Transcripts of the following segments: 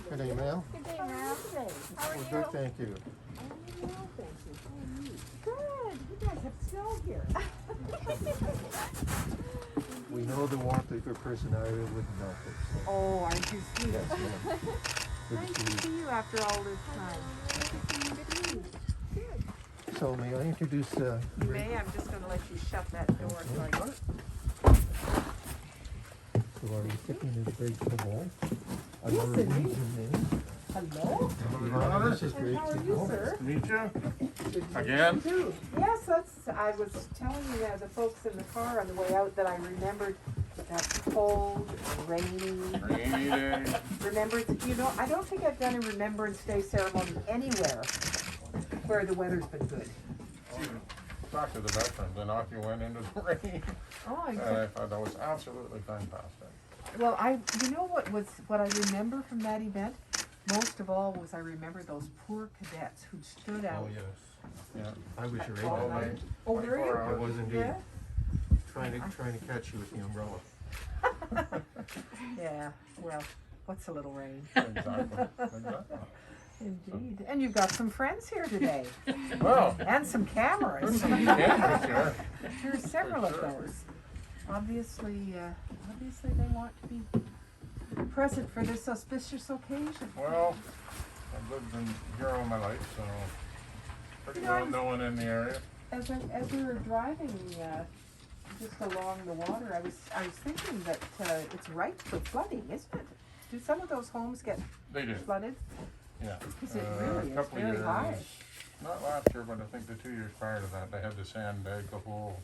Good day, ma'am. Good day, ma'am. How are you? Good, thank you. Oh, well, thank you. How are you? Good. You guys have snow here. We know the warmth of your personality wouldn't melt it. So. Oh, aren't you sweet? Yes, ma'am. Good Nice to to see see you after all this time. Good. you. So may I introduce You may. I'm just going to let you shut that door so I can... So our recipient is Greg Kobold. Yes, Our indeed. Norwegian name. Hello. This is And Greg how are you, Kobold. sir? Meet you. Good to Again? meet you too. Yes, I was telling you the folks in the car on the way out that I remembered that cold, rainy. Rainy day. I don't think I've done a Remembrance Day ceremony anywhere where the weather's been good. Talk to the veterans, and off you went into the rain. Oh, And I thought that was absolutely fantastic. well, what I remember from that event, most of all was I remember those poor cadets who stood out. Oh, yes. Yeah. I was your all agent. night. Oh, were 24 you? I hours. was indeed. Yeah? Trying to catch you with the umbrella. Yeah, well, what's a little rain? Exactly. Indeed. And you've got some friends here today. Well, And some cameras. cameras here. There's several of sure. those. Obviously they want to be present for this auspicious occasion. Well, I've lived in here all my life, so pretty well known in the area. As we were driving just along the water, I was thinking that it's ripe for flooding, isn't it? Do some of those homes get They do, flooded? yeah. Because it really A is couple very years, high. not last year, but I think the 2 years prior to that, they had to sandbag the whole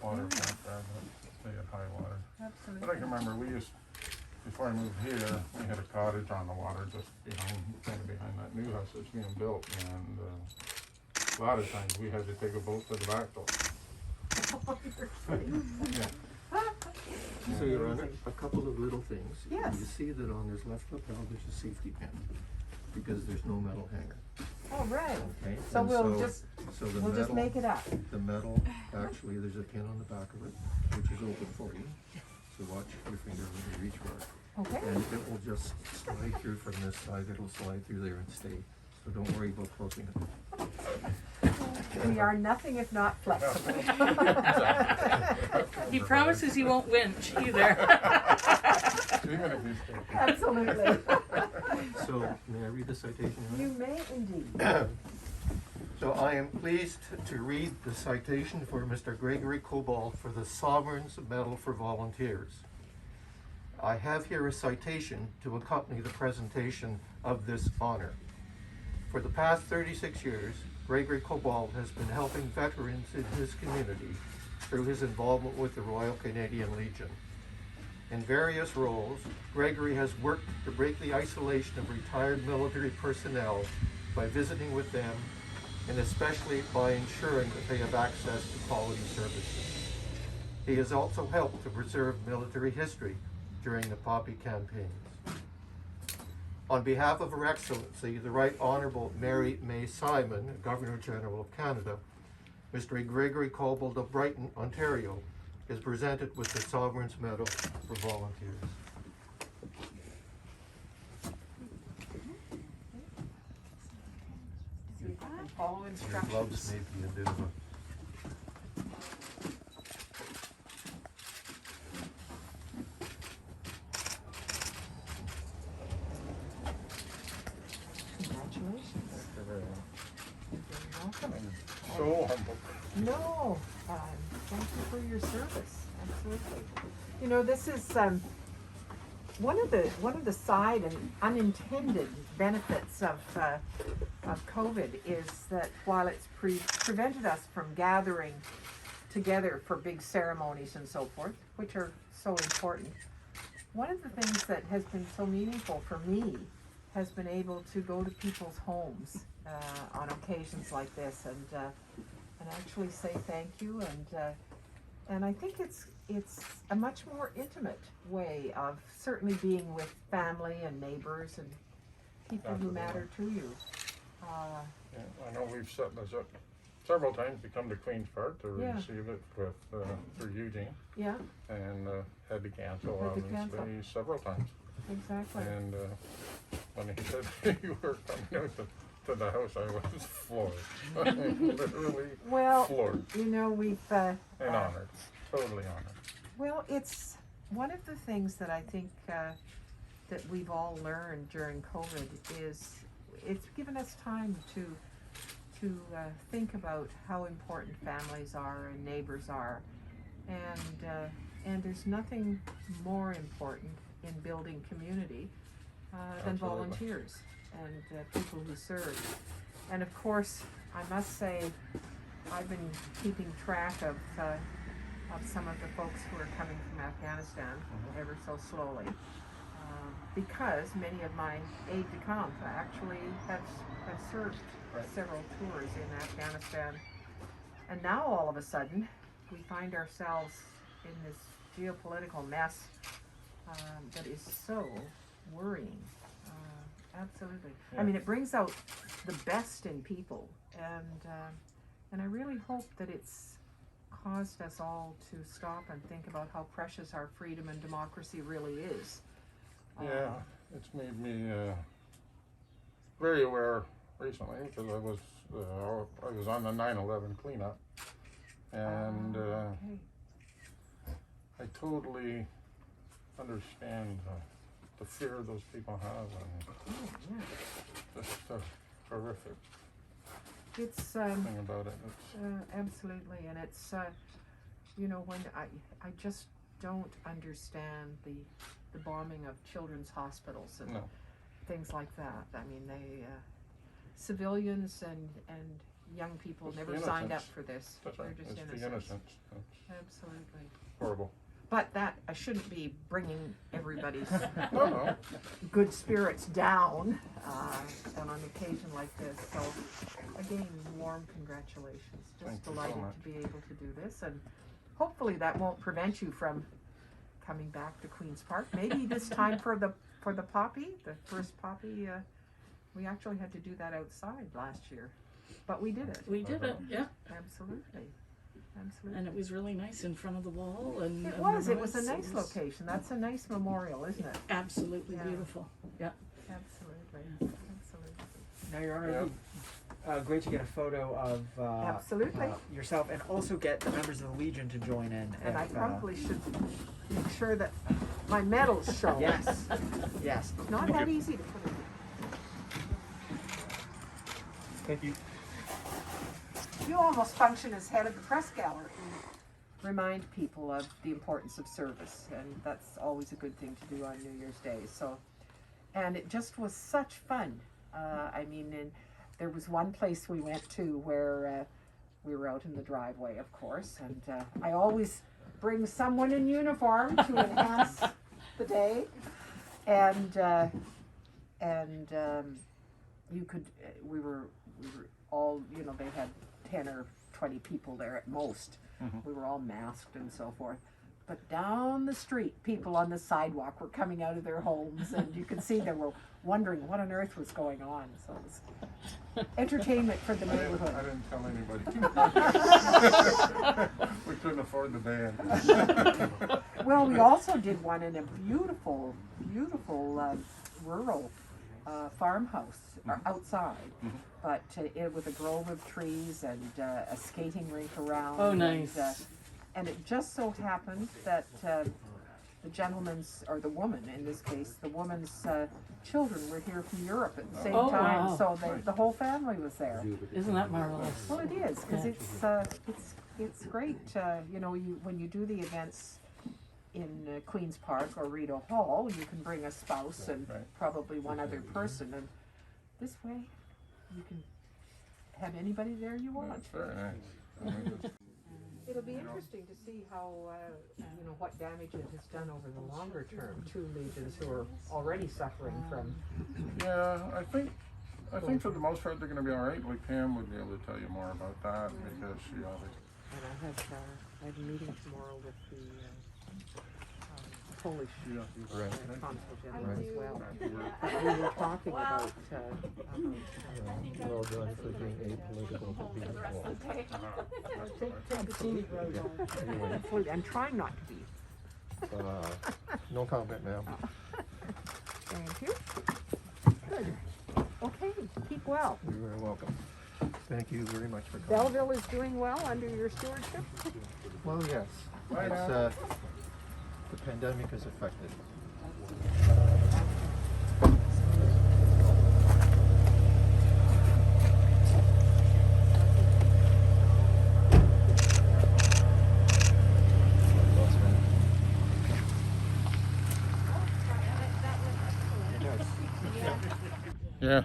waterfront there, but they had high water. But I Absolutely. can remember before I moved here, we had a cottage on the water just kind of behind that new house that's being built, and a lot of times we had to take a boat to the back door. Yeah. So you're on a couple of little things. Yes. You see that on this left lapel there's a safety pin because there's no metal hanger. All right. Okay. So And we'll just the make it up. The metal, actually, there's a pin on the back of it, which is open for you. So watch your finger when you reach for it. Okay. And it will just slide through from this side, it'll slide through there and stay. So don't worry about closing it. We are nothing if not flexible. He promises he won't winch either. Even if you stay. Absolutely. So may I read the citation? You may indeed. So I am pleased to read the citation for Mr. Gregory Kobold for the Sovereign's Medal for Volunteers. I have here a citation to accompany the presentation of this honor. For the past 36 years, Gregory Kobold has been helping veterans in his community through his involvement with the Royal Canadian Legion. In various roles, Gregory has worked to break the isolation of retired military personnel by visiting with them, and especially by ensuring that they have access to quality services. He has also helped to preserve military history during the Poppy campaigns. On behalf of Her Excellency, the Right Honourable Mary May Simon, Governor General of Canada, Mr. Gregory Kobold of Brighton, Ontario, is presented with the Sovereign's Medal for Volunteers. Follow Your instructions. gloves may be a bit of a... Congratulations. They're very You're welcome. so humble. No, thank you for your service. Absolutely. You know, this is one of the side and unintended benefits of COVID is that while it's prevented us from gathering together for big ceremonies and so forth, which are so important, one of the things that has been so meaningful for me has been able to go to people's homes on occasions like this and actually say thank you, and I think it's a much more intimate way of certainly being with family and neighbors and people who matter to you. Yeah, I know we've set this up several times to come to Queen's Park to Yeah. receive it with, through Eugene, Yeah, and had to cancel, Had to obviously, cancel. several times. exactly. And when he said you were coming out to the house, I was floored. Literally Well, floored you know, we've, and honored, totally honored. well, it's one of the things that I think that we've all learned during COVID is it's given us time to think about how important families are and neighbors are, and there's nothing more important in building community than Absolutely. volunteers and people who serve. And of course, I must say, I've been keeping track of some of the folks who are coming from Afghanistan ever so slowly, because many of my aides-de-camp actually have served Right. several tours in Afghanistan. And now all of a sudden, we find ourselves in this geopolitical mess that is so worrying. Absolutely. Yeah. I mean, it brings out the best in people, and I really hope that it's caused us all to stop and think about how precious our freedom and democracy really is. Yeah, it's made me very aware recently because I was on the 9/11 cleanup, and Okay. I totally understand the fear those people have, and Oh, yeah. just the horrific It's thing about it. It's, absolutely, and it's you know, when I just don't understand the bombing of children's hospitals and no, things like that. I mean, they civilians and young people It's the never signed up innocence. for this. that's They're right. just It's innocents. the innocence. It's Absolutely. horrible. But that I shouldn't be bringing everybody's No, good spirits down on an occasion like this. So again, warm congratulations. Just Thank you so delighted much. to be able to do this, and hopefully that won't prevent you from coming back to Queen's Park. Maybe this time for the poppy, the first poppy. We actually had to do that outside last year, but we did it. We did it, yeah, Absolutely. Absolutely. and it was really nice in front of the wall, and It and was. the It was a noise, nice location. That's a nice memorial, isn't it? Absolutely Yeah. beautiful. Yeah. Absolutely. Absolutely. Now, Your Honor, Yeah. it'd be great to get a photo of Absolutely. Yourself, and also get the members of the Legion to join in. And I if, probably should make sure that my medals show. Yes, yes. Not that easy to put in. Thank you. You almost function as head of the press gallery. Remind people of the importance of service, and that's always a good thing to do on New Year's Day. So, and it just was such fun. I mean, and there was one place we went to where we were out in the driveway, of course, and I always bring someone in uniform to enhance the day, and you could. We were all, you know, they had 10 or 20 people there at most. We were all masked and so forth. But down the street, people on the sidewalk were coming out of their homes, and you could see they were wondering what on earth was going on. So it was entertainment for the I neighborhood. didn't tell anybody. We couldn't afford the band. Well, we also did one in a beautiful rural farmhouse outside, but it with a grove of trees and a skating rink around. Oh, nice. And it just so happened that the gentleman's, or the woman in this case, the woman's children were here from Europe at the same Oh, time, wow. so the whole family was there. Isn't that marvelous? Well, it is, because it's great. You know, when you do the events in Queen's Park or Rideau Hall, you can bring a spouse and Right. probably one other person, and this way you can have anybody there you want. That's very nice. I mean, it's- It'll be interesting to see how you know, what damage it has done over the longer term to legions who are already suffering from. Yeah, I think for the most part they're going to be all right. Like Pam would be able to tell you more about that because she obviously. And I have a meeting tomorrow with the Polish Right. consul general as well. But we were talking about Well done for being apolitical but being involved. absolutely. I'm trying not to be. No comment, ma'am. Thank you. Good. Okay, keep well. You're very welcome. Thank you very much for coming. Belleville is doing well under your stewardship? Well, yes. It's, the pandemic has affected. Yeah.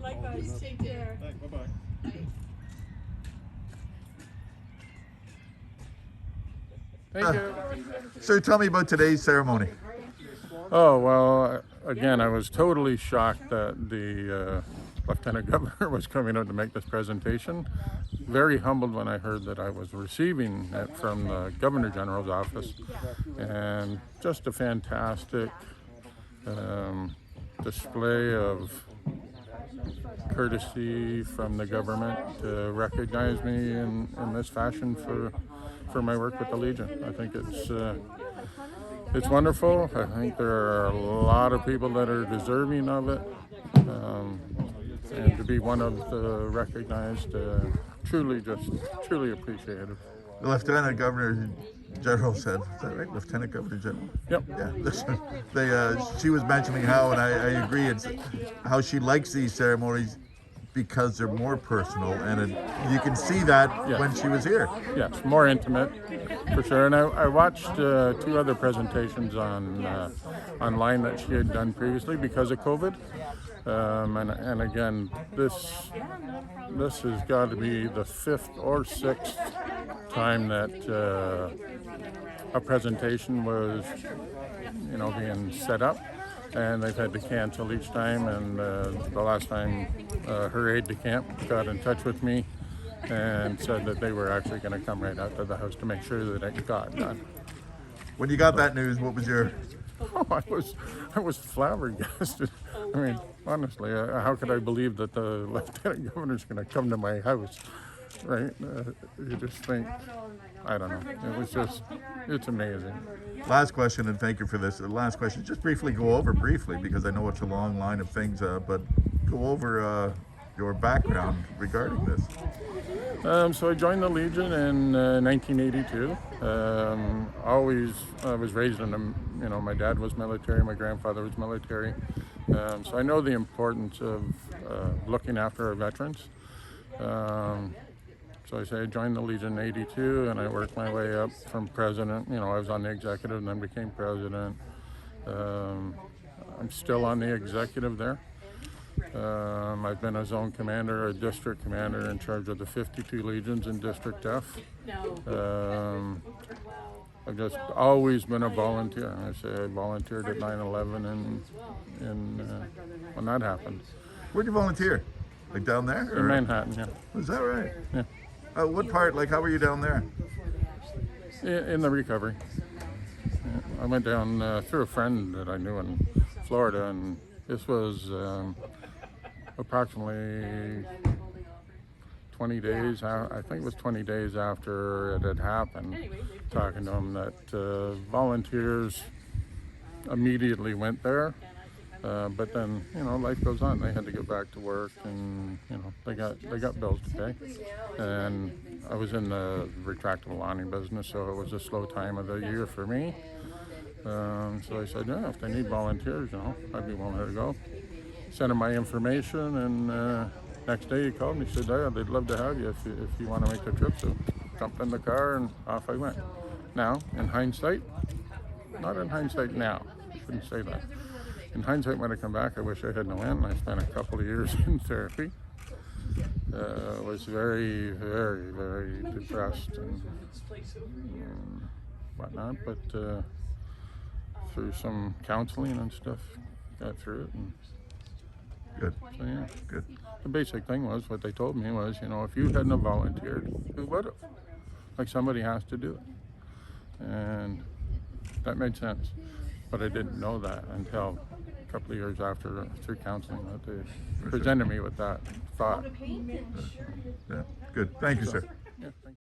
Likewise, take care. Thank you. So tell me about today's ceremony. Oh, well, again, I was totally shocked that the Lieutenant Governor was coming out to make this presentation. Very humbled when I heard that I was receiving it from the Governor General's office. And just a fantastic display of courtesy from the government to recognize me in this fashion for my work with the Legion. I think it's wonderful. I think there are a lot of people that are deserving of it, and to be one of the recognized, truly appreciated. The Lieutenant Governor General said, is that right? Lieutenant Governor General? Yep. Yeah. She was mentioning how, and I agree, it's how she likes these ceremonies because they're more personal, and you can see that Yeah. when she was here. Yes, more intimate, for sure. And I watched 2 other presentations online that she had done previously because of COVID. And again, this has got to be the 5th or 6th time that a presentation was, being set up, and they've had to cancel each time. And the last time, her aide-de-camp got in touch with me and said that they were actually going to come right out to the house to make sure that it got done. When you got that news, what was your... Oh, I was flabbergasted. I mean, honestly, how could I believe that the Lieutenant Governor's going to come to my house, right? You just think, I don't know. It's amazing. Last question, and thank you for this. Last question, just go over briefly, because I know it's a long line of things, but go over your background regarding this. So I joined the Legion in 1982. I was raised in my dad was military, my grandfather was military. So I know the importance of looking after our veterans. So I joined the Legion in 82, and I worked my way up from president. I was on the executive and then became president. I'm still on the executive there. I've been a zone commander, a district commander in charge of the 52 legions in District F. I've just always been a volunteer. I volunteered at 9/11 and when that happened. Where'd you volunteer? Like down there? In Manhattan, yeah. Was that right? Yeah. What part, how were you down there? In the recovery. Yeah. I went down through a friend that I knew in Florida, and this was approximately 20 days, I think it was 20 days after it had happened, talking to him that volunteers immediately went there, but then, life goes on. They had to get back to work, and, they got bills to pay. And I was in the retractable awning business, so it was a slow time of the year for me. So I said, yeah, if they need volunteers, I'd be willing to go. Sent him my information, and next day he called me. He said, yeah, they'd love to have you if you want to make the trip. So jumped in the car and off I went. Now, in hindsight, not in hindsight now, I shouldn't say that. In hindsight, when I come back, I wish I had no end. I spent a couple of years in therapy. Was very, very, very depressed and whatnot, but through some counseling and stuff, got through it. And Good. so, yeah. Good. The basic thing was, what they told me was, if you hadn't have volunteered, who would have? Like, somebody has to do it. And that made sense. But I didn't know that until a couple of years after, through counseling, that they presented me with that thought. Yeah, good. Thank you, sir.